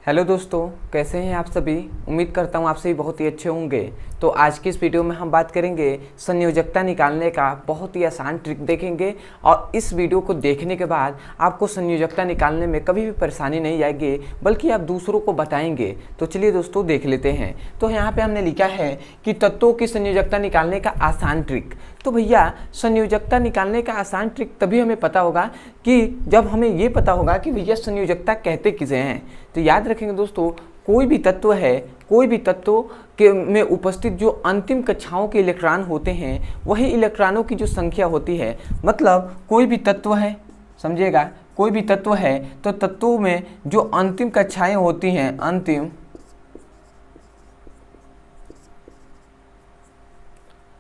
Hello दोस्तों, कैसे हैं आप सभी। उम्मीद करता हूँ आप सभी बहुत ही अच्छे होंगे। तो आज की इस वीडियो में हम बात करेंगे संयोजकता निकालने का बहुत ही आसान ट्रिक देखेंगे और इस वीडियो को देखने के बाद आपको संयोजकता निकालने में कभी भी परेशानी नहीं आएगी, बल्कि आप दूसरों को बताएंगे। तो चलिए दोस्तों देख लेते हैं। तो यहाँ पे हमने लिखा है कि तत्वों की संयोजकता निकालने का आसान ट्रिक। तो भैया संयोजकता निकालने का आसान ट्रिक तभी हमें पता होगा कि जब हमें ये पता होगा कि भैया संयोजकता कहते किसे हैं। तो याद रखेंगे दोस्तों, कोई भी तत्व है, कोई भी तत्व के में उपस्थित जो अंतिम कक्षाओं के इलेक्ट्रॉन होते हैं वही इलेक्ट्रॉनों की जो संख्या होती है। मतलब कोई भी तत्व है, समझिएगा, कोई भी तत्व है तो तत्वों में जो अंतिम कक्षाएं होती हैं,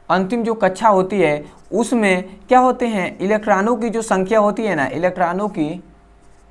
अंतिम जो कक्षा होती है उसमें क्या होते हैं, इलेक्ट्रॉनों की जो संख्या होती है ना, इलेक्ट्रॉनों की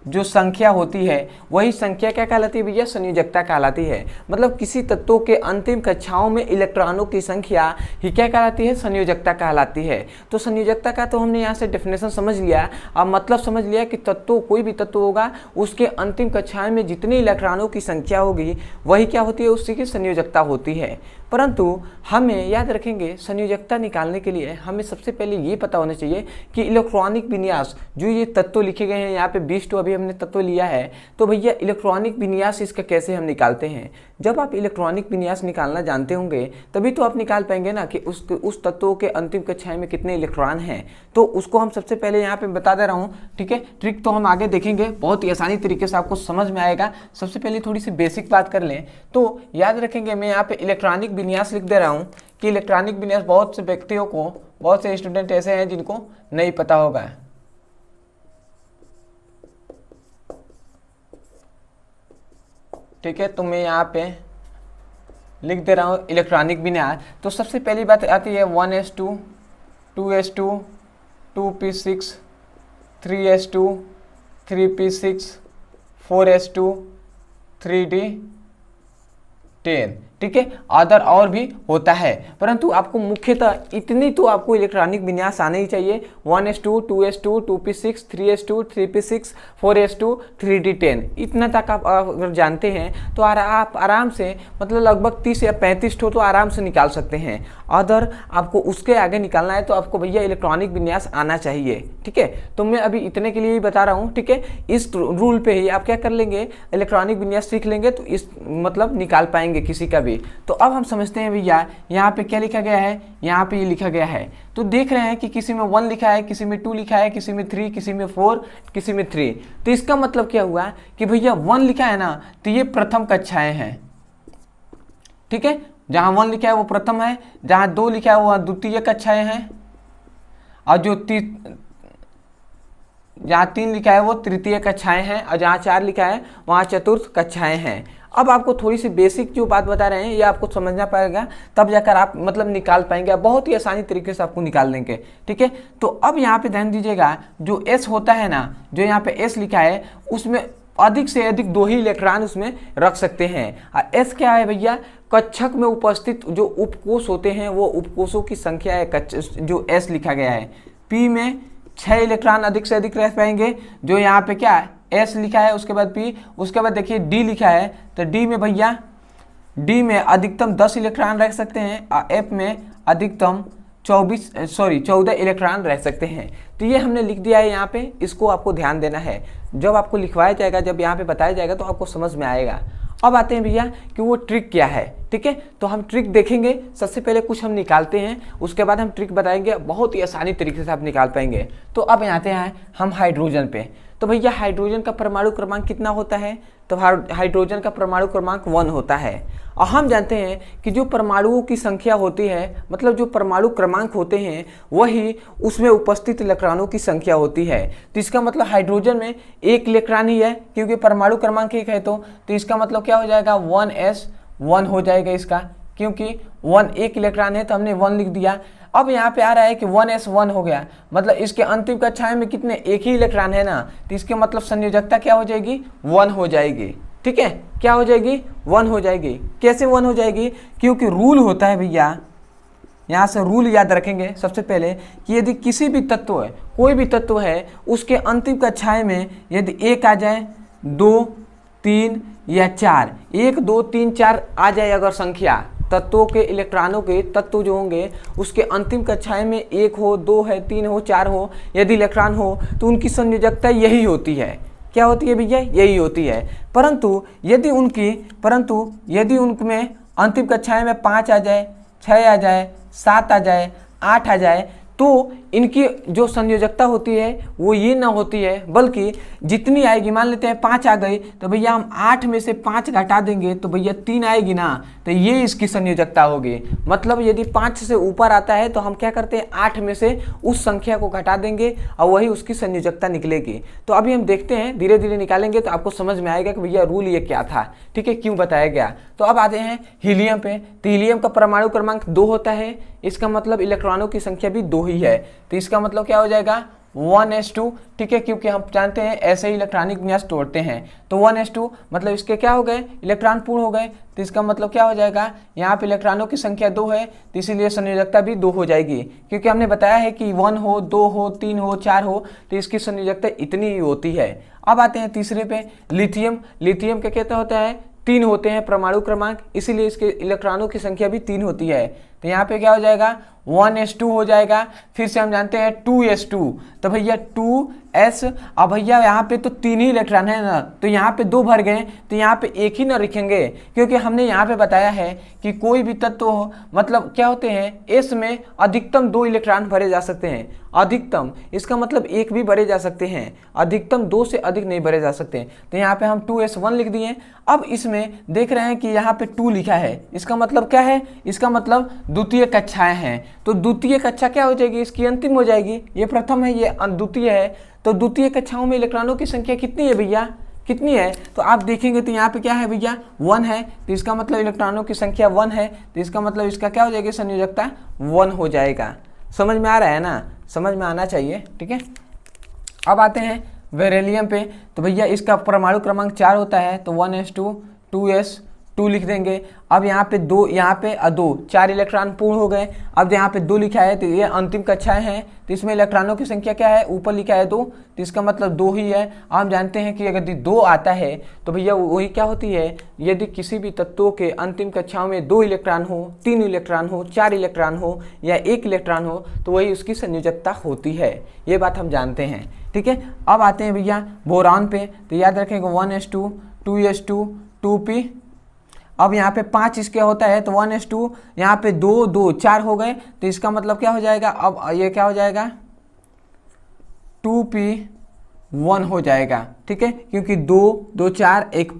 जो संख्या होती है वही संख्या क्या कहलाती है भैया, संयोजकता कहलाती है। मतलब किसी तत्वों के अंतिम कक्षाओं में इलेक्ट्रॉनों की संख्या ही क्या कहलाती है, संयोजकता कहलाती है। तो संयोजकता का तो हमने यहाँ से डेफिनेशन समझ लिया, अब मतलब समझ लिया कि तत्व, कोई भी तत्व होगा उसके अंतिम कक्षाएं में जितनी इलेक्ट्रॉनों की संख्या होगी वही क्या होती है, उसी की संयोजकता होती है। परंतु हमें याद रखेंगे संयोजकता निकालने के लिए हमें सबसे पहले ये पता होना चाहिए कि इलेक्ट्रॉनिक विन्यास, जो ये तत्व लिखे गए हैं यहाँ पे 20 तो अभी हमने तत्व लिया है, तो भैया इलेक्ट्रॉनिक विन्यास इसका कैसे हम निकालते हैं। जब आप इलेक्ट्रॉनिक विन्यास निकालना जानते होंगे तभी तो आप निकाल पाएंगे ना कि उस तत्व के अंतिम कक्षाएं में कितने इलेक्ट्रॉन हैं। तो उसको हम सबसे पहले यहाँ पे बता दे रहा हूँ, ठीक है। ट्रिक तो हम आगे देखेंगे, बहुत ही आसानी तरीके से आपको समझ में आएगा। सबसे पहले थोड़ी सी बेसिक बात कर लें तो याद रखेंगे, मैं यहाँ पे इलेक्ट्रॉनिक विन्यास लिख दे रहा हूँ कि इलेक्ट्रॉनिक विन्यास बहुत से व्यक्तियों को, बहुत से स्टूडेंट ऐसे हैं जिनको नहीं पता होगा। ठीक है, तो मैं यहाँ पे लिख दे रहा हूँ इलेक्ट्रॉनिक विन्यास। तो सबसे पहली बात आती है 1s2, 2s2, 2p6, 3s2, 3p6, 4s2, 3d10। ठीक है, अदर और भी होता है, परंतु आपको मुख्यतः इतनी तो आपको इलेक्ट्रॉनिक विन्यास आने ही चाहिए। 1s2, 2s2, 2p6, 3s2, 3p6, 4s2, 3d10, इतना तक आप अगर जानते हैं तो आप आराम से, मतलब लगभग 30 या 35 तो आराम से निकाल सकते हैं। अदर आपको उसके आगे निकालना है तो आपको भैया इलेक्ट्रॉनिक विन्यास आना चाहिए। ठीक है, तो मैं अभी इतने के लिए ही बता रहा हूँ। ठीक है, इस रूल पे ही आप क्या कर लेंगे, इलेक्ट्रॉनिक विन्यास सीख लेंगे तो इस मतलब निकाल पाएंगे किसी का भी। तो अब हम समझते हैं भैया यहाँ पे क्या लिखा गया है, यहाँ पे ये लिखा गया है। तो देख रहे हैं कि किसी में 1 लिखा है, किसी में 2 लिखा है, किसी में 3, किसी में 4, किसी में 3। तो इसका मतलब क्या हुआ कि भैया 1 लिखा है ना तो ये प्रथम कक्षाएं हैं। ठीक है, जहां 1 लिखा है वो प्रथम है, जहां 2 लिखा है वो द्वितीय कक्षाएं हैं, और जहां 3 लिखा है वो तृतीय कक्षाएं हैं, और जहां 4 लिखा है वहां चतुर्थ कक्षाएं हैं। अब आपको थोड़ी सी बेसिक जो बात बता रहे हैं ये आपको समझना पड़ेगा, तब जाकर आप मतलब निकाल पाएंगे। बहुत ही आसानी तरीके से आपको निकाल देंगे। ठीक है, तो अब यहाँ पे ध्यान दीजिएगा, जो एस होता है ना, जो यहाँ पे एस लिखा है उसमें अधिक से अधिक 2 ही इलेक्ट्रॉन उसमें रख सकते हैं। एस क्या है भैया, कक्षक में उपस्थित जो उपकोष होते हैं वो उपकोषों की संख्या है, जो एस लिखा गया है। पी में 6 इलेक्ट्रॉन अधिक से अधिक रह पाएंगे, जो यहाँ पे क्या है एस लिखा है, उसके बाद पी, उसके बाद देखिए डी लिखा है, तो डी में भैया, डी में अधिकतम 10 इलेक्ट्रॉन रह सकते हैं, और एफ में अधिकतम 14 इलेक्ट्रॉन रह सकते हैं। तो ये हमने लिख दिया है यहाँ पे, इसको आपको ध्यान देना है। जब आपको लिखवाया जाएगा, जब यहाँ पे बताया जाएगा तो आपको समझ में आएगा। अब आते हैं भैया कि वो ट्रिक क्या है। ठीक है, तो हम ट्रिक देखेंगे, सबसे पहले कुछ हम निकालते हैं, उसके बाद हम ट्रिक बताएंगे, बहुत ही आसानी तरीके से आप निकाल पाएंगे। तो अब आते हैं हम हाइड्रोजन पे। तो भैया हाइड्रोजन का परमाणु क्रमांक कितना होता है, तो हाइड्रोजन का परमाणु क्रमांक 1 होता है। और हम जानते हैं कि जो परमाणुओं की संख्या होती है, मतलब जो परमाणु क्रमांक होते हैं वही उसमें उपस्थित इलेक्ट्रॉनों की संख्या होती है। तो इसका मतलब हाइड्रोजन में 1 इलेक्ट्रॉन ही है, क्योंकि परमाणु क्रमांक 1 है। तो इसका मतलब क्या हो जाएगा, 1s1 हो जाएगा इसका, क्योंकि 1 इलेक्ट्रॉन है तो हमने 1 लिख दिया। अब यहाँ पे आ रहा है कि 1s1 हो गया, मतलब इसके अंतिम कक्षाएं में कितने, 1 ही इलेक्ट्रॉन है ना, तो इसके मतलब संयोजकता क्या हो जाएगी, 1 हो जाएगी। ठीक है, क्या हो जाएगी, 1 हो जाएगी। कैसे 1 हो जाएगी, क्योंकि रूल होता है भैया, यहाँ से रूल याद रखेंगे सबसे पहले कि यदि किसी भी तत्व है, कोई भी तत्व है, उसके अंतिम कक्षाएं में यदि 1 आ जाए, 2, 3 या 4, 1 2 3 4 आ जाए अगर संख्या तत्वों के, इलेक्ट्रॉनों के तत्व जो होंगे उसके अंतिम कक्षाएं में 1 हो, 2 है, 3 हो, 4 हो, यदि इलेक्ट्रॉन हो तो उनकी संयोजकता यही होती है। क्या होती है भैया? यही होती है। परंतु यदि उनमें अंतिम कक्षाएं में 5 आ जाए, 6 आ जाए, 7 आ जाए, 8 आ जाए, तो इनकी जो संयोजकता होती है वो ये ना होती है, बल्कि जितनी आएगी, मान लेते हैं 5 आ गई तो भैया हम 8 में से 5 घटा देंगे तो भैया 3 आएगी ना, तो ये इसकी संयोजकता होगी। मतलब यदि 5 से ऊपर आता है तो हम क्या करते हैं, 8 में से उस संख्या को घटा देंगे और वही उसकी संयोजकता निकलेगी। तो अभी हम देखते हैं, धीरे धीरे निकालेंगे तो आपको समझ में आएगा कि भैया रूल ये क्या था, ठीक है, क्यों बताया गया। तो अब आते हैं हीलियम पे। तो हीलियम का परमाणु क्रमांक 2 होता है, इसका मतलब इलेक्ट्रॉनों की संख्या भी 2 ही है। तो इसका मतलब क्या हो जाएगा, 1s2, ठीक है, क्योंकि हम जानते हैं ऐसे ही इलेक्ट्रॉनिक विन्यास तोड़ते हैं। तो 1s2 मतलब इसके क्या हो गए, इलेक्ट्रॉन पूर्ण हो गए। तो इसका मतलब क्या हो जाएगा, यहाँ पे इलेक्ट्रॉनों की संख्या 2 है तो इसीलिए संयोजकता भी 2 हो जाएगी, क्योंकि हमने बताया है कि 1 हो, 2 हो, 3 हो, 4 हो, तो इसकी संयोजकता इतनी ही होती है। अब आते हैं तीसरे पे, लिथियम। लिथियम का क्या होता है, 3 होते हैं परमाणु क्रमांक, इसीलिए इसके इलेक्ट्रॉनों की संख्या भी 3 होती है। तो यहाँ पे क्या हो जाएगा, 1s2 हो जाएगा। फिर से हम जानते हैं 2s2, तो भैया 2s, अब भैया यहाँ पे तो 3 ही इलेक्ट्रॉन है ना, तो यहाँ पे 2 भर गए, तो यहाँ पे 1 ही ना रखेंगे, क्योंकि हमने यहाँ पे बताया है कि कोई भी तत्व हो, मतलब क्या होते हैं, s में अधिकतम 2 इलेक्ट्रॉन भरे जा सकते हैं, अधिकतम, इसका मतलब 1 भी भरे जा सकते हैं, अधिकतम 2 से अधिक नहीं भरे जा सकते। तो यहाँ पे हम 2s1 लिख दिए। अब इसमें देख रहे हैं कि यहाँ पे 2 लिखा है, इसका मतलब क्या है, इसका मतलब द्वितीय कक्षाएं हैं। तो द्वितीय कक्षा क्या हो जाएगी, इसकी अंतिम हो जाएगी। ये प्रथम है, ये द्वितीय है, तो द्वितीय कक्षाओं में इलेक्ट्रॉनों की संख्या कितनी है भैया, कितनी है? तो आप देखेंगे तो यहाँ पे क्या है भैया, 1 है, तो इसका मतलब इलेक्ट्रॉनों की संख्या 1 है, तो इसका मतलब इसका क्या हो जाएगा, संयोजकता 1 हो जाएगा। समझ में आ रहा है ना, समझ में आना चाहिए, ठीक है। अब आते हैं बेरिलियम पे। तो भैया इसका परमाणु क्रमांक 4 होता है, तो 1s2, 2s2 लिख देंगे। अब यहाँ पे 2, यहाँ पे 2, 4 इलेक्ट्रॉन पूर्ण हो गए। अब यहाँ पे 2 लिखा है तो ये अंतिम कक्षाएं हैं, तो इसमें इलेक्ट्रॉनों की संख्या क्या है, ऊपर लिखा है 2, तो इसका मतलब 2 ही है। हम जानते हैं कि अगर 2 आता है तो भैया वही क्या होती है, यदि किसी भी तत्वों के अंतिम कक्षाओं में 2 इलेक्ट्रॉन हो, 3 इलेक्ट्रॉन हो, 4 इलेक्ट्रॉन हो या 1 इलेक्ट्रॉन हो, तो वही उसकी संयोजकता होती है। ये बात हम जानते हैं, ठीक है। अब आते हैं भैया बोरान पे। तो याद रखेंगे 1s2, 2s2, 2p। अब यहाँ पे 5 इसके होता है, तो 1s2, यहाँ पे 2, 2, 4 हो गए, तो इसका मतलब क्या हो जाएगा, अब ये क्या हो जाएगा, 2p1 हो जाएगा, ठीक है, क्योंकि 2, 2, 4, 1,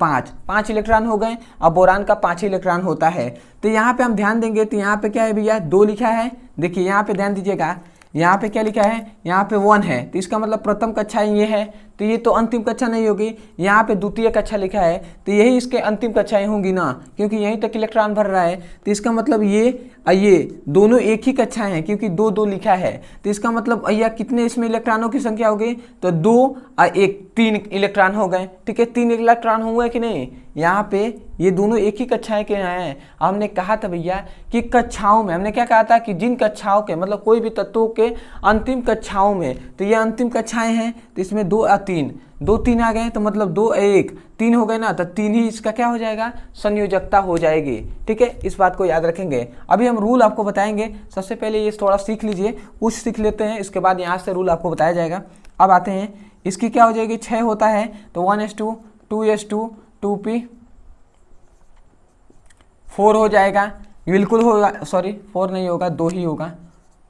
5 इलेक्ट्रॉन हो गए। अब बोरान का 5 इलेक्ट्रॉन होता है। तो यहाँ पे हम ध्यान देंगे तो यहाँ पे क्या है भैया, 2 लिखा है, देखिए यहाँ पे ध्यान दीजिएगा, यहाँ पे क्या लिखा है, यहाँ पे 1 है, तो इसका मतलब प्रथम कक्षा ये है, तो ये तो अंतिम कक्षा नहीं होगी। यहाँ पे द्वितीय कक्षा लिखा है, तो यही इसके अंतिम कक्षाएं होंगी ना, क्योंकि यहीं तक इलेक्ट्रॉन भर रहा है। तो इसका मतलब ये दोनों एक ही कक्षाएं हैं, क्योंकि 2, 2 लिखा है। तो इसका मतलब भैया कितने इसमें इलेक्ट्रॉनों की संख्या होगी, तो 2 और 1, 3 इलेक्ट्रॉन हो गए, ठीक है, 3 इलेक्ट्रॉन हुए कि नहीं। यहाँ पे ये दोनों एक ही कक्षाएं के हैं। हमने कहा था भैया कि कक्षाओं में, हमने क्या कहा था कि जिन कक्षाओं के, मतलब कोई भी तत्वों के अंतिम कक्षाओं में, तो ये अंतिम कक्षाएं हैं, तो इसमें 2 और 3, 2, 3 आ गए, तो मतलब 2, 1, 3 हो गए ना, तो 3 ही इसका क्या हो जाएगा, संयोजकता हो जाएगी, ठीक है। इस बात को याद रखेंगे। अभी हम रूल आपको बताएंगे। सबसे पहले ये थोड़ा सीख लीजिए, कुछ सीख लेते हैं, इसके बाद यहाँ से रूल आपको बताया जाएगा। अब आते हैं, इसकी क्या हो जाएगी, 6 होता है, तो 1s2, 2s2, 2p, 4 हो जाएगा, बिल्कुल होगा, सॉरी 4 नहीं होगा, 2 ही होगा,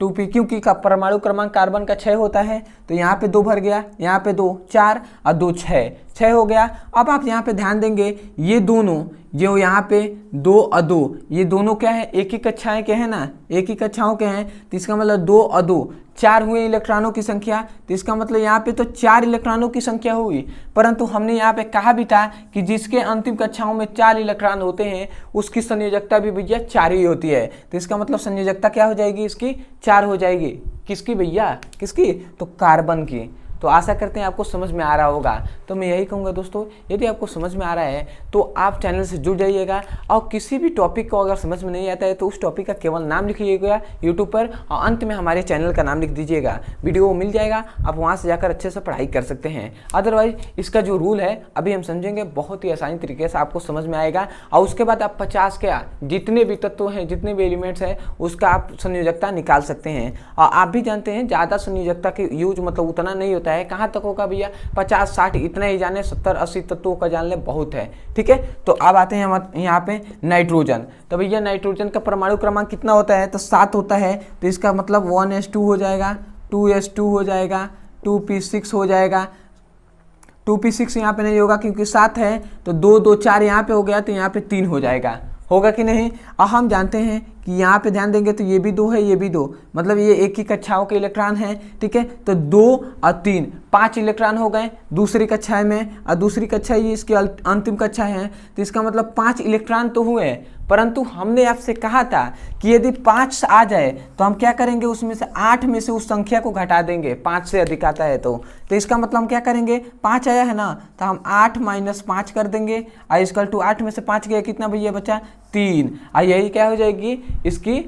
2p, क्योंकि का परमाणु क्रमांक कार्बन का 6 होता है, तो यहाँ पे 2 भर गया, यहाँ पे 2, 4 और 2, 6 हो गया। अब आप यहाँ पे ध्यान देंगे, ये दोनों जो यहाँ पे 2 और 2, ये दोनों क्या है, एक ही कक्षाएं के हैं ना, एक ही कक्षाओं के हैं, तो इसका मतलब 2 और 2, 4 हुए इलेक्ट्रॉनों की संख्या। तो इसका मतलब यहाँ पे तो 4 इलेक्ट्रॉनों की संख्या हुई, परंतु हमने यहाँ पे कहा भी था कि जिसके अंतिम कक्षाओं में 4 इलेक्ट्रॉन होते हैं उसकी संयोजकता भी भैया 4 ही होती है। तो इसका मतलब संयोजकता क्या हो जाएगी, इसकी 4 हो जाएगी। किसकी भैया, किसकी, तो कार्बन की। तो आशा करते हैं आपको समझ में आ रहा होगा। तो मैं यही कहूँगा दोस्तों, यदि आपको समझ में आ रहा है तो आप चैनल से जुड़ जाइएगा, और किसी भी टॉपिक को अगर समझ में नहीं आता है तो उस टॉपिक का केवल नाम लिखिएगा यूट्यूब पर, और अंत में हमारे चैनल का नाम लिख दीजिएगा, वीडियो मिल जाएगा, आप वहाँ से जाकर अच्छे से पढ़ाई कर सकते हैं। अदरवाइज इसका जो रूल है अभी हम समझेंगे, बहुत ही आसानी तरीके से आपको समझ में आएगा, और उसके बाद आप 50 के जितने भी तत्व हैं, जितने भी एलिमेंट्स हैं, उसका आप संयोजकता निकाल सकते हैं। और आप भी जानते हैं ज़्यादा संयोजकता के यूज मतलब उतना नहीं होता है, कहाँ तक होगा भैया, 50-60 इतना ही जाने, 70-80 तत्वों का जान ले बहुत है। ठीक है, तो अब आते हैं हम यहाँ पे नाइट्रोजन। तो भैया नाइट्रोजन का परमाणु क्रमांक कितना होता है, तो 7 होता है। तो इसका मतलब 1s2 हो जाएगा, 2s2 हो जाएगा, 2p6 हो जाएगा। 2p6 यहाँ पे नहीं होगा क्योंकि 7 है, तो 2 2 4 यहाँ पे हो गया, तो यहाँ पे 3 हो जाएगा, होगा कि नहीं। और हम जानते हैं कि यहाँ पे ध्यान देंगे तो ये भी 2 है, ये भी 2, मतलब ये एक ही कक्षाओं के इलेक्ट्रॉन हैं। ठीक है, तो 2 और 3 5 इलेक्ट्रॉन हो गए दूसरी कक्षा में, और दूसरी कक्षा ये इसकी अंतिम कक्षा है, तो इसका मतलब 5 इलेक्ट्रॉन तो हुए। परंतु हमने आपसे कहा था कि यदि 5 आ जाए तो हम क्या करेंगे, उसमें से 8 में से उस संख्या को घटा देंगे, 5 से अधिक आता है तो इसका मतलब हम क्या करेंगे, 5 आया है ना, तो हम 8 - 5 कर देंगे, और इक्वल टू 8 में से 5 गया, कितना भैया बचा, 3। और यही क्या हो जाएगी, इसकी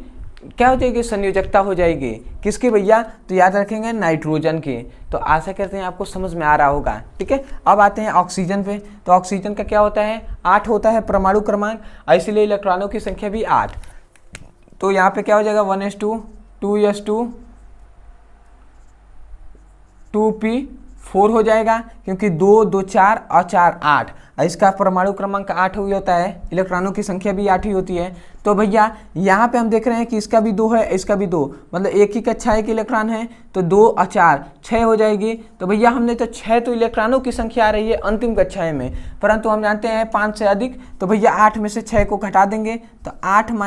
क्या हो जाएगी, संयोजकता हो जाएगी, किसकी भैया, तो याद रखेंगे नाइट्रोजन की। तो आशा करते हैं आपको समझ में आ रहा होगा। ठीक है, अब आते हैं ऑक्सीजन पे। तो ऑक्सीजन का क्या होता है, 8 होता है परमाणु क्रमांक, इसलिए इलेक्ट्रॉनों की संख्या भी 8। तो यहाँ पे क्या हो जाएगा, 1s2, 2s2, 2p4 हो जाएगा, क्योंकि 2 2 4 और 4 8, इसका परमाणु क्रमांक 8 ही होता है, इलेक्ट्रॉनों की संख्या भी 8 ही होती है। तो भैया यहाँ पे हम देख रहे हैं कि इसका भी 2 है, इसका भी 2, मतलब एक ही कक्षा के इलेक्ट्रॉन है, तो 2 और 4 6 हो जाएगी। तो भैया हमने तो 6 तो इलेक्ट्रॉनों की संख्या आ रही है अंतिम कक्षाएं में, परंतु हम जानते हैं 5 से अधिक, तो भैया 8 में से 6 को घटा देंगे, तो 8 -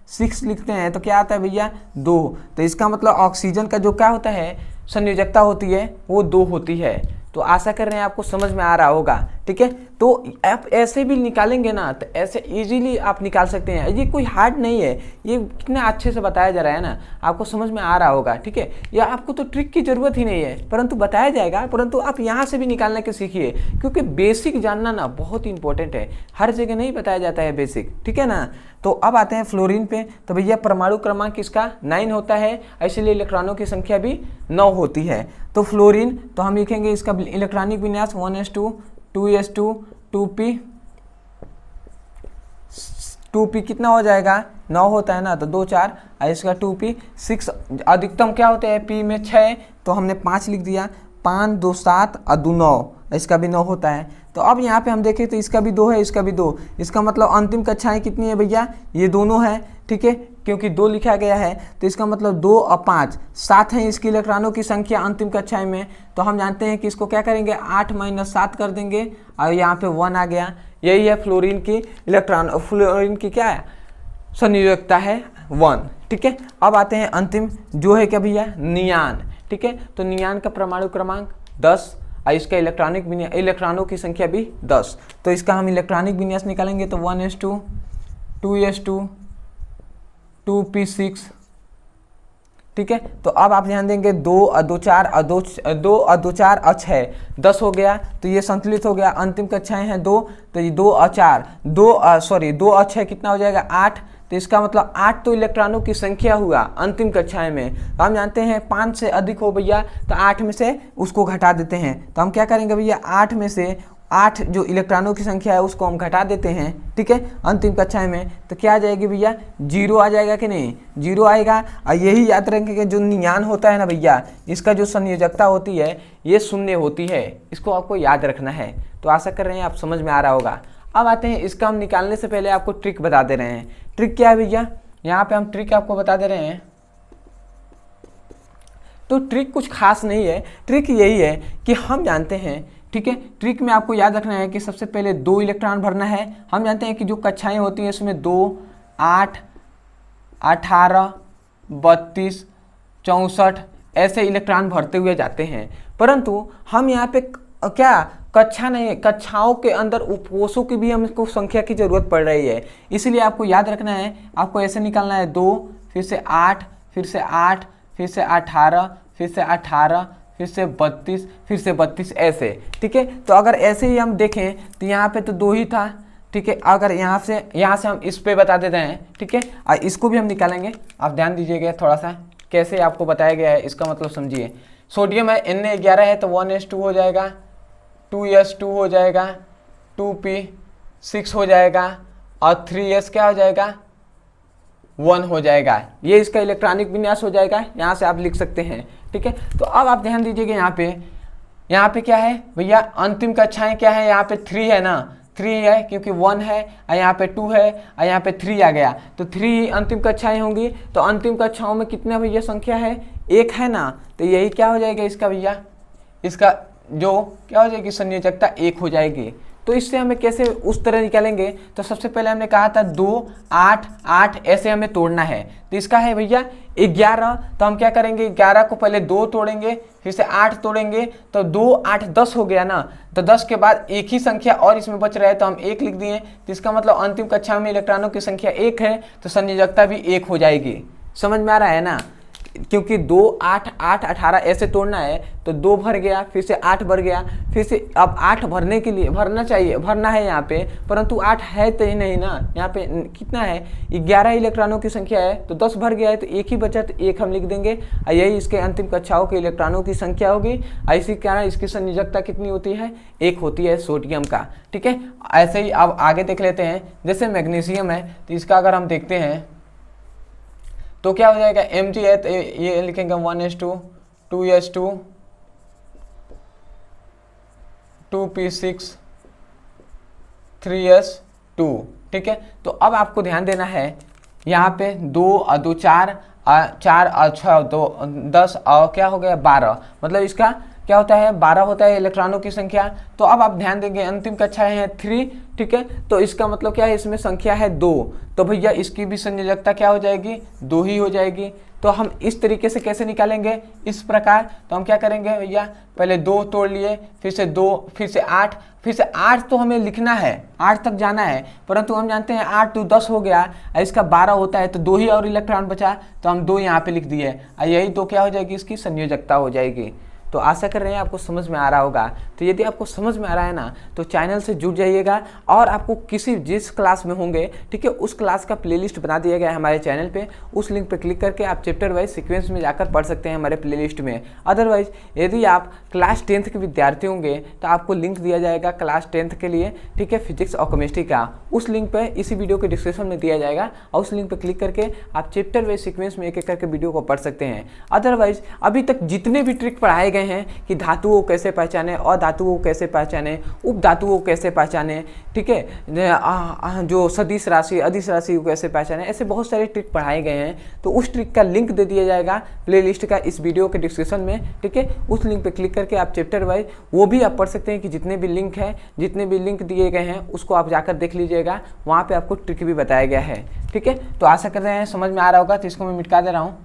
6 लिखते हैं, तो क्या आता है भैया, 2। तो इसका मतलब ऑक्सीजन का जो क्या होता है, संयोजकता होती है, वो 2 होती है। तो आशा कर रहे हैं आपको समझ में आ रहा होगा। ठीक है, तो आप ऐसे भी निकालेंगे ना, तो ऐसे इजीली आप निकाल सकते हैं, ये कोई हार्ड नहीं है, ये कितना अच्छे से बताया जा रहा है ना, आपको समझ में आ रहा होगा। ठीक है, या आपको तो ट्रिक की जरूरत ही नहीं है, परंतु बताया जाएगा, परंतु आप यहाँ से भी निकालने के सीखिए, क्योंकि बेसिक जानना ना बहुत इंपॉर्टेंट है, हर जगह नहीं बताया जाता है बेसिक। ठीक है ना, तो अब आते हैं फ्लोरीन पे। तो भैया परमाणु क्रमांक इसका 9 होता है, इसलिए इलेक्ट्रॉनों की संख्या भी 9 होती है। तो फ्लोरीन, तो हम लिखेंगे इसका इलेक्ट्रॉनिक विन्यास 1s2, 2s2, 2p कितना हो जाएगा, 9 होता है ना, तो 2 4, इसका 2p6, अधिकतम क्या होते हैं, p में 6, तो हमने 5 लिख दिया, 5 2 7 और 2 9, इसका भी 9 होता है। तो अब यहाँ पे हम देखें तो इसका भी 2 है, इसका भी 2, इसका मतलब अंतिम कक्षाएं कितनी है भैया, ये दोनों है। ठीक है, क्योंकि 2 लिखा गया है, तो इसका मतलब 2 और 5 7 है इसकी इलेक्ट्रॉनों की संख्या अंतिम कक्षाएं में। तो हम जानते हैं कि इसको क्या करेंगे, 8 - 7 कर देंगे, और यहाँ पे 1 आ गया। यही है फ्लोरीन की इलेक्ट्रॉन, फ्लोरीन की क्या है, संयोजकता है 1। ठीक है, अब आते हैं अंतिम, जो है क्या भैया, नियान। ठीक है, तो नियान का परमाणु क्रमांक 10, और इसका इलेक्ट्रॉनों की संख्या भी 10। तो इसका हम इलेक्ट्रॉनिक विन्यास निकालेंगे, तो 1s2, 2s2, 2p6। ठीक है, तो अब आप ध्यान देंगे 2 और 2 4 और 2 4 और 6 10 हो गया, तो ये संतुलित हो गया। अंतिम कक्षाएं हैं 2, तो ये 2 और 2 और 6 कितना हो जाएगा, 8। तो इसका मतलब 8 तो इलेक्ट्रॉनों की संख्या हुआ अंतिम कक्षाएं में। तो हम जानते हैं 5 से अधिक हो भैया, तो 8 में से उसको घटा देते हैं। तो हम क्या करेंगे भैया, 8 में से 8 जो इलेक्ट्रॉनों की संख्या है उसको हम घटा देते हैं। ठीक है, अंतिम कक्षाएं में, तो क्या आ जाएगी भैया, 0 आ जाएगा कि नहीं, 0 आएगा। और यही याद रखेंगे, जो नियान होता है ना भैया, इसका जो संयोजकता होती है ये 0 होती है, इसको आपको याद रखना है। तो आशा कर रहे हैं आप समझ में आ रहा होगा। अब आते हैं, इसका हम निकालने से पहले आपको ट्रिक बता दे रहे हैं। ट्रिक क्या है भैया, यहाँ पे हम ट्रिक आपको बता दे रहे हैं। तो ट्रिक कुछ खास नहीं है, ट्रिक यही है कि हम जानते हैं, ठीक है, ट्रिक में आपको याद रखना है कि सबसे पहले 2 इलेक्ट्रॉन भरना है। हम जानते हैं कि जो कक्षाएं होती हैं उसमें 2, 8, 18, 32, 64 ऐसे इलेक्ट्रॉन भरते हुए जाते हैं। परंतु हम यहाँ पे क्या कक्षा नहीं, कक्षाओं के अंदर उपकोषों की भी हमको संख्या की जरूरत पड़ रही है, इसलिए आपको याद रखना है, आपको ऐसे निकालना है 2, फिर से 8, फिर से 8, फिर से 18, फिर से 18, फिर से 32, फिर से 32 ऐसे, ठीक है। तो अगर ऐसे ही हम देखें तो यहाँ पे तो 2 ही था, ठीक है। अगर यहाँ से हम इस पे बता देते हैं, ठीक है, और इसको भी हम निकालेंगे। आप ध्यान दीजिएगा थोड़ा सा कैसे आपको बताया गया है, इसका मतलब समझिए। सोडियम है Na11 है तो 1s2 हो जाएगा, 2s2 हो जाएगा, 2p6 हो जाएगा और 3s क्या हो जाएगा, 1 हो जाएगा। ये इसका इलेक्ट्रॉनिक विन्यास हो जाएगा, यहाँ से आप लिख सकते हैं, ठीक है। तो अब आप ध्यान दीजिएगा यहाँ पे क्या है भैया, अंतिम कक्षाएं क्या है, यहाँ पे 3 है ना, 3 है क्योंकि 1 है और यहाँ पे 2 है और यहाँ पे 3 आ गया, तो 3 अंतिम कक्षाएं होंगी। तो अंतिम कक्षाओं में कितना भैया संख्या है, 1 है ना, तो यही क्या हो जाएगा इसका भैया, इसका जो क्या हो जाएगी संयोजकता 1 हो जाएगी। तो इससे हमें कैसे उस तरह निकालेंगे, तो सबसे पहले हमने कहा था 2, 8, 8 ऐसे हमें तोड़ना है। तो इसका है भैया 11, तो हम क्या करेंगे, 11 को पहले 2 तोड़ेंगे, फिर से 8 तोड़ेंगे, तो 2, 8, 10 हो गया ना। तो 10 के बाद एक ही संख्या और इसमें बच रहा है तो हम 1 लिख दिए। तो इसका मतलब अंतिम कक्षा में इलेक्ट्रॉनों की संख्या 1 है, तो संयोजकता भी 1 हो जाएगी। समझ में आ रहा है ना, क्योंकि 2, 8, 8, 18 ऐसे तोड़ना है, तो 2 भर गया, फिर से 8 भर गया, फिर से अब 8 भरने के लिए भरना है यहाँ पे, परंतु 8 है तो ही नहीं ना, यहाँ पे कितना है 11 इलेक्ट्रॉनों की संख्या है, तो 10 भर गया है तो 1 ही बचा, तो 1 हम लिख देंगे और यही इसके अंतिम कक्षाओं के इलेक्ट्रॉनों की संख्या होगी। इसी कारण इसकी संयोजकता कितनी होती है, 1 होती है सोडियम का, ठीक है। ऐसे ही अब आगे देख लेते हैं, जैसे मैग्नीशियम है तो इसका अगर हम देखते हैं तो क्या हो जाएगा, Mg है तो ये लिखेंगे 1s2, 2s2, 2p6, 3s2, ठीक है। तो अब आपको ध्यान देना है, यहाँ पे 2 और 2 4, 4 और 6 2 10 और क्या हो गया 12, मतलब इसका क्या होता है 12 होता है इलेक्ट्रॉनों की संख्या। तो अब आप ध्यान देंगे अंतिम कक्षाएं हैं 3, ठीक है, तो इसका मतलब क्या है, इसमें संख्या है 2, तो भैया इसकी भी संयोजकता क्या हो जाएगी, 2 ही हो जाएगी। तो हम इस तरीके से कैसे निकालेंगे, इस प्रकार। तो हम क्या करेंगे भैया, पहले 2 तोड़ लिए, फिर से 2, फिर से 8, फिर से 8 तो हमें लिखना है, 8 तक जाना है, परंतु हम जानते हैं 8 तो 10 हो गया, इसका 12 होता है, तो 2 ही और इलेक्ट्रॉन बचा, तो हम 2 यहाँ पे लिख दिए, यही 2 क्या हो जाएगी, इसकी संयोजकता हो जाएगी। तो आशा कर रहे हैं आपको समझ में आ रहा होगा। तो यदि आपको समझ में आ रहा है ना, तो चैनल से जुड़ जाइएगा, और आपको जिस क्लास में होंगे, ठीक है, उस क्लास का प्लेलिस्ट बना दिया गया है हमारे चैनल पे, उस लिंक पे क्लिक करके आप चैप्टर वाइज सीक्वेंस में जाकर पढ़ सकते हैं हमारे प्लेलिस्ट में। अदरवाइज यदि आप क्लास 10th के विद्यार्थी होंगे तो आपको लिंक दिया जाएगा क्लास 10th के लिए, ठीक है, फिजिक्स और केमिस्ट्री का, उस लिंक पर इसी वीडियो के डिस्क्रिप्शन में दिया जाएगा, और उस लिंक पर क्लिक करके आप चैप्टर वाइज सीक्वेंस में एक एक करके वीडियो को पढ़ सकते हैं। अदरवाइज अभी तक जितने भी ट्रिक पढ़ाए गए हैं कि धातुओं को कैसे पहचाने, अधातुओं को कैसे पहचाने, उप धातुओं को कैसे पहचाने, ठीक है, जो सदिश राशि अदिश राशि को कैसे पहचाने, ऐसे बहुत सारे ट्रिक पढ़ाए गए हैं। तो उस ट्रिक का लिंक दे दिया जाएगा प्लेलिस्ट का इस वीडियो के डिस्क्रिप्शन में, ठीक है, उस लिंक पे क्लिक करके आप चैप्टर वाइज वो भी आप पढ़ सकते हैं कि जितने भी लिंक है, जितने भी लिंक दिए गए हैं उसको आप जाकर देख लीजिएगा, वहाँ पर आपको ट्रिक भी बताया गया है, ठीक है। तो आशा कर रहे हैं समझ में आ रहा होगा, तो इसको मैं मिटा दे रहा हूँ।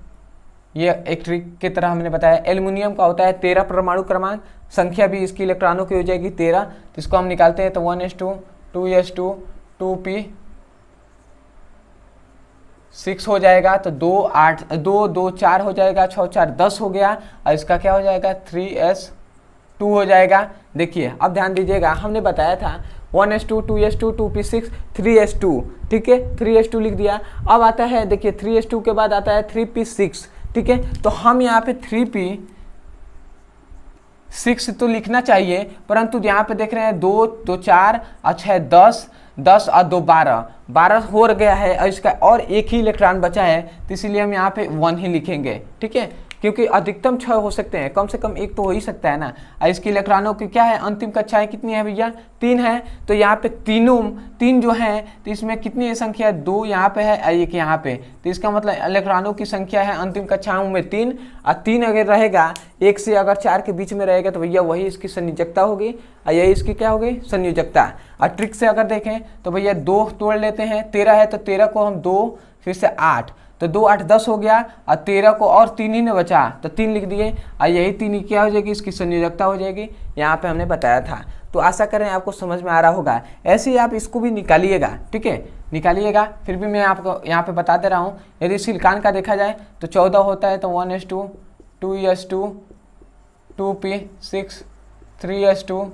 ये एक ट्रिक की तरह हमने बताया, एल्युमिनियम का होता है 13 परमाणु क्रमांक, संख्या भी इसकी इलेक्ट्रॉनों की हो जाएगी 13, तो इसको हम निकालते हैं तो 1s2, 2s2, 2p6 हो जाएगा, तो 2 8 2 2 4 हो जाएगा, 6 4 10 हो गया, और इसका क्या हो जाएगा 3s2 हो जाएगा। देखिए अब ध्यान दीजिएगा, हमने बताया था 1s2, 2s2, 2p6, 3s2, ठीक है, 3s2 लिख दिया। अब आता है देखिए 3s2 के बाद आता है 3p6, ठीक है, तो हम यहाँ पे 3p6 तो लिखना चाहिए, परंतु यहाँ पे देख रहे हैं 2 2 4 और 6 10, 10 और 2 12, 12 हो गया है, और इसका और एक ही इलेक्ट्रॉन बचा है, तो इसीलिए हम यहाँ पे 1 ही लिखेंगे, ठीक है, क्योंकि अधिकतम 6 हो सकते हैं, कम से कम एक तो हो ही सकता है ना। और इसकी इलेक्ट्रॉनों की क्या है, अंतिम कक्षाएं कितनी है भैया, 3 है, तो यहाँ पे 3 जो हैं, तो इसमें कितनी है संख्या, 2 यहाँ पे है और 1 यहाँ पे, तो इसका मतलब इलेक्ट्रॉनों की संख्या है अंतिम कक्षाओं में 3, और 3 अगर रहेगा, 1 से अगर 4 के बीच में रहेगा तो भैया वही इसकी संयोजकता होगी, और यही इसकी क्या होगी संयोजकता। और ट्रिक से अगर देखें तो भैया 2 तोड़ लेते हैं, 13 है तो 13 को हम 2 फिर से 8, तो 2 8 10 हो गया, और 13 को और 3 ही ने बचा, तो 3 लिख दिए, और यही 3 ही क्या हो जाएगी, इसकी संयोजकता हो जाएगी, यहाँ पे हमने बताया था। तो आशा करें आपको समझ में आ रहा होगा। ऐसे ही आप इसको भी निकालिएगा, ठीक है, निकालिएगा, फिर भी मैं आपको यहाँ पे बता दे रहा हूँ। यदि सिलिकॉन का देखा जाए तो 14 होता है, तो 1s2, 2s2, 2p6 3s2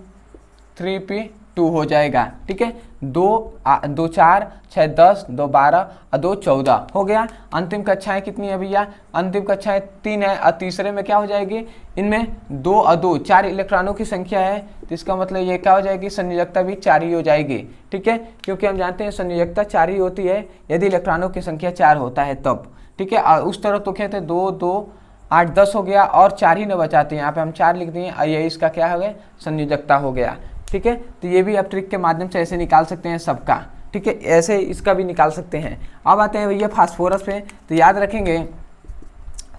3p2 हो जाएगा। ठीक है, 2 4 6 10 2 12 और 2 14 हो गया। अंतिम कक्षाएं कितनी है भैया? अंतिम कक्षाएं 3 है और तीसरे में क्या हो जाएगी? इनमें 2 और 2 4 इलेक्ट्रॉनों की संख्या है, तो इसका मतलब ये क्या हो जाएगी? संयोजकता भी 4 ही हो जाएगी। ठीक है, क्योंकि हम जानते हैं संयोजकता 4 ही होती है यदि इलेक्ट्रॉनों की संख्या 4 होता है तब। ठीक है, और उस तरफ तो क्या थे 2 2 8 10 हो गया और 4 ही न बचाते हैं, यहाँ पे हम 4 लिख दिए और ये इसका क्या हो गया? संयोजकता हो गया। ठीक है, तो ये भी आप ट्रिक के माध्यम से ऐसे निकाल सकते हैं सबका। ठीक है, ऐसे इसका भी निकाल सकते हैं। अब आते हैं भैया फास्फोरस पे, तो याद रखेंगे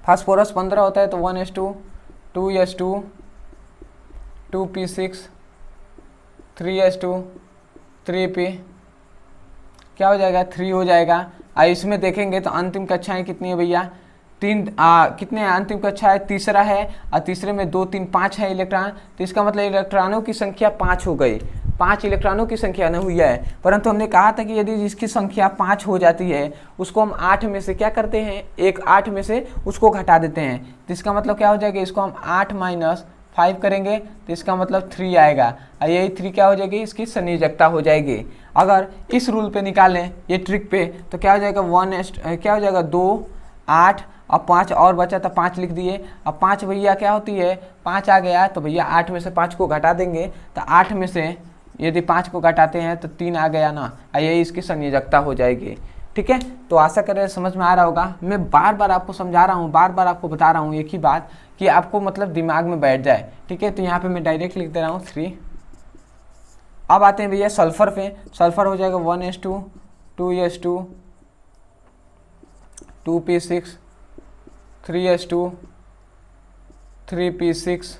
फास्फोरस 15 होता है तो 1s2 2s2 2p6 3s2 3p क्या हो जाएगा? 3 हो जाएगा। इसमें देखेंगे तो अंतिम कक्षाएं कितनी है भैया? कितने अंतिम कक्षा है? तीसरा है और तीसरे में 2 3 5 है इलेक्ट्रॉन, तो इसका मतलब इलेक्ट्रॉनों की संख्या 5 हो गई। 5 इलेक्ट्रॉनों की संख्या न हुई है, परंतु हमने कहा था कि यदि जिसकी संख्या 5 हो जाती है उसको हम 8 में से क्या करते हैं? 8 में से उसको घटा देते हैं, तो इसका मतलब क्या हो जाएगा? इसको हम 8 - 5 करेंगे तो इसका मतलब 3 आएगा और यही 3 क्या हो जाएगी? इसकी संयोजकता हो जाएगी। अगर इस रूल पे निकालें ये ट्रिक पे तो क्या हो जाएगा? 2 8 और 5 और बचा था 5 लिख दिए। अब 5 भैया क्या होती है? 5 आ गया तो भैया 8 में से 5 को घटा देंगे, तो 8 में से यदि 5 को घटाते हैं तो 3 आ गया ना, यही इसकी संयोजकता हो जाएगी। ठीक है, तो आशा करें समझ में आ रहा होगा। मैं बार बार आपको समझा रहा हूँ, बार बार आपको बता रहा हूँ एक ही बात कि आपको मतलब दिमाग में बैठ जाए। ठीक है, तो यहाँ पे मैं डायरेक्ट लिख दे रहा हूँ 3। अब आते हैं भैया सल्फर पे। सल्फर हो जाएगा 1s2 2s2 2p6 3s2 3p6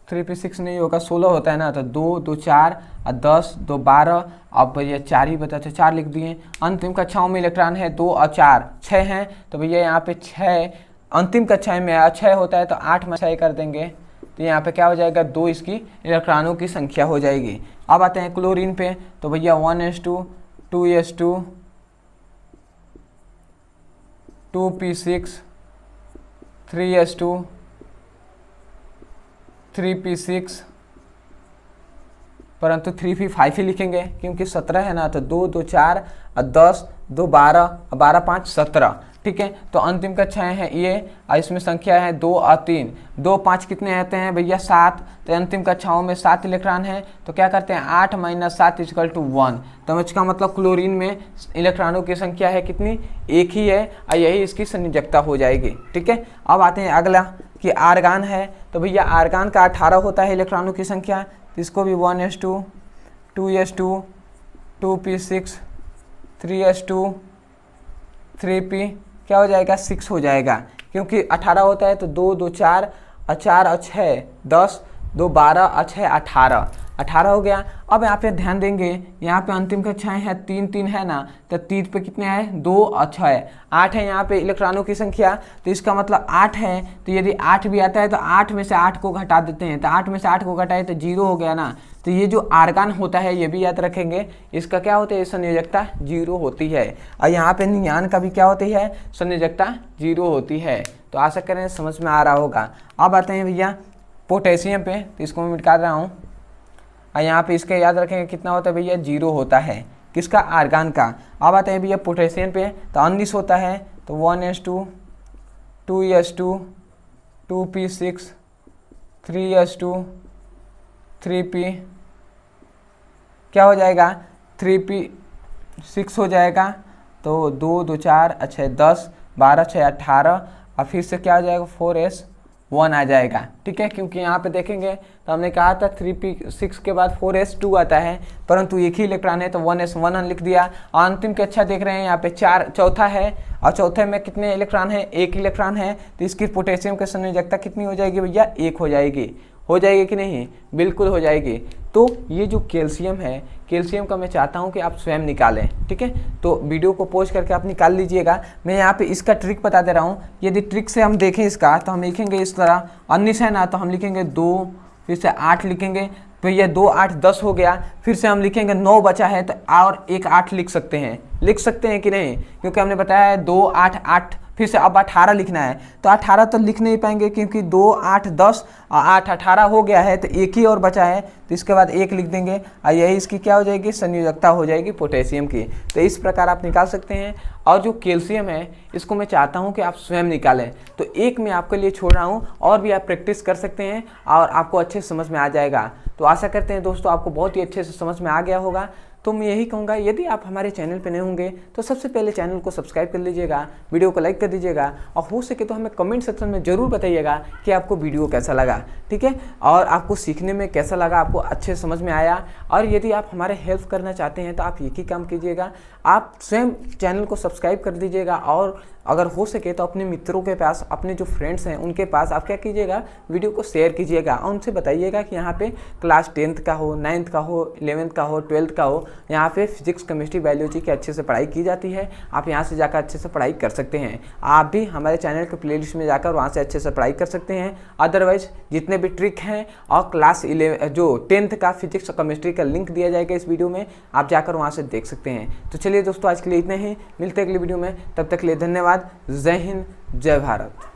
3p6 नहीं होगा, 16 होता है ना, तो 2 2 4 और 10 2 12। अब भैया 4 ही बचा, 4 लिख दिए। अंतिम कक्षाओं में इलेक्ट्रॉन है 2 और 4 6 हैं, तो भैया यहाँ पे 6 अंतिम कक्षाएं में 6 होता है तो 8 में 6 कर देंगे, तो यहाँ पे क्या हो जाएगा? 2 इसकी इलेक्ट्रॉनों की संख्या हो जाएगी। अब आते हैं क्लोरीन पे, तो भैया 1s2 2s2 2p6 3s2 3p6, परंतु 3p5 ही लिखेंगे क्योंकि 17 है ना, तो 2 2 4 और 10 2 12 12 5 17। ठीक है, तो अंतिम कक्षाएं हैं ये और इसमें संख्या है 2 और 3। 2 5 कितने आते हैं भैया? 7। तो अंतिम कक्षाओं में 7 इलेक्ट्रॉन है, तो क्या करते हैं? 8 - 7 = 1। तो इसका मतलब क्लोरीन में इलेक्ट्रॉनों की संख्या है कितनी? 1 ही है और यही इसकी संयोजकता हो जाएगी। ठीक है, अब आते हैं अगला कि आर्गान है, तो भैया आर्गान का 18 होता है इलेक्ट्रॉनों की संख्या, तो इसको भी 1s2 2s2 2p6 3s2 3p क्या हो जाएगा? 6 हो जाएगा, क्योंकि 18 होता है तो 2 2 4 और 4 और 6 10 2 12 और 6 18 हो गया। अब यहाँ पे ध्यान देंगे, यहाँ पे अंतिम कक्षाएं हैं 3 3 है ना, तो 3 पे कितने आए? 2 और 6 8 है यहाँ पे इलेक्ट्रॉनों की संख्या, तो इसका मतलब 8 है। तो यदि 8 भी आता है तो 8 में से 8 को घटा देते हैं, तो 8 में से 8 को घटाए तो 0 हो गया ना। तो ये जो आर्गान होता है ये भी याद रखेंगे, इसका क्या होता है? संयोजकता 0 होती है। और यहाँ पे नियान का भी क्या होती है? संयोजकता 0 होती है। तो आशा करें समझ में आ रहा होगा। अब आते हैं भैया पोटेशियम पे, तो इसको मैं मिटा रहा हूँ और यहाँ पे इसका याद रखेंगे कितना होता है भैया? 0 होता है। किसका? आर्गान का। अब आते हैं भैया पोटेशियम पे, तो 19 होता है, तो 1s2 2s2 2p6 3s2 3p क्या हो जाएगा? 3p6 हो जाएगा, तो 2 2 4 अच्छा 10 12 6 18 और फिर से क्या हो जाएगा? 4s1 आ जाएगा। ठीक है, क्योंकि यहाँ पे देखेंगे तो हमने कहा था 3p6 के बाद 4s2 आता है, परंतु एक ही इलेक्ट्रॉन है तो 1s1 लिख दिया। और अंतिम के अच्छा देख रहे हैं यहाँ पे चौथा है और चौथे में कितने इलेक्ट्रॉन है? 1 इलेक्ट्रॉन है, तो इसकी पोटेशियम की संयोजकता कितनी हो जाएगी भैया? 1 हो जाएगी। हो जाएगी कि नहीं? बिल्कुल हो जाएगी। तो ये जो कैल्शियम है, कैल्शियम का मैं चाहता हूँ कि आप स्वयं निकालें। ठीक है, तो वीडियो को पॉज करके आप निकाल लीजिएगा। मैं यहाँ पे इसका ट्रिक बता दे रहा हूँ। यदि ट्रिक से हम देखें इसका तो हम लिखेंगे इस तरह 19 है ना, तो हम लिखेंगे 2 फिर से 8 लिखेंगे, तो ये 2 8 10 हो गया। फिर से हम लिखेंगे 9 बचा है तो और एक 8 लिख सकते हैं कि नहीं, क्योंकि हमने बताया है 2 8 8, फिर से अब 18 लिखना है। तो 18 तो लिख नहीं पाएंगे क्योंकि 2 8 10 और 8 18 हो गया है, तो एक ही और बचा है, तो इसके बाद 1 लिख देंगे और यही इसकी क्या हो जाएगी, संयोजकता हो जाएगी पोटेशियम की। तो इस प्रकार आप निकाल सकते हैं। और जो कैल्शियम है इसको मैं चाहता हूं कि आप स्वयं निकालें, तो एक मैं आपके लिए छोड़ रहा हूं, और भी आप प्रैक्टिस कर सकते हैं और आपको अच्छे से समझ में आ जाएगा। तो आशा करते हैं दोस्तों आपको बहुत ही अच्छे से समझ में आ गया होगा। तो मैं यही कहूँगा, यदि आप हमारे चैनल पर नए होंगे तो सबसे पहले चैनल को सब्सक्राइब कर लीजिएगा, वीडियो को लाइक कर दीजिएगा, और हो सके तो हमें कमेंट सेक्शन में ज़रूर बताइएगा कि आपको वीडियो कैसा लगा, ठीक है, और आपको सीखने में कैसा लगा, आपको अच्छे समझ में आया। और यदि आप हमारे हेल्प करना चाहते हैं तो आप एक ही काम कीजिएगा, आप स्वयं चैनल को सब्सक्राइब कर दीजिएगा, और अगर हो सके तो अपने मित्रों के पास, अपने जो फ्रेंड्स हैं उनके पास आप क्या कीजिएगा, वीडियो को शेयर कीजिएगा और उनसे बताइएगा कि यहाँ पे क्लास 10th का हो, 9th का हो, 11th का हो, 12th का हो, यहाँ पे फिजिक्स केमिस्ट्री बायोलॉजी की अच्छे से पढ़ाई की जाती है। आप यहाँ से जाकर अच्छे से पढ़ाई कर सकते हैं। आप भी हमारे चैनल के प्लेलिस्ट में जाकर वहाँ से अच्छे से पढ़ाई कर सकते हैं। अदरवाइज जितने भी ट्रिक हैं और क्लास 11 जो 10th का फिजिक्स और केमिस्ट्री का लिंक दिया जाएगा इस वीडियो में, आप जाकर वहाँ से देख सकते हैं। तो चलिए दोस्तों आज के लिए इतने ही, मिलते हैं अगली वीडियो में, तब तक के लिए धन्यवाद। जय हिंद, जय भारत।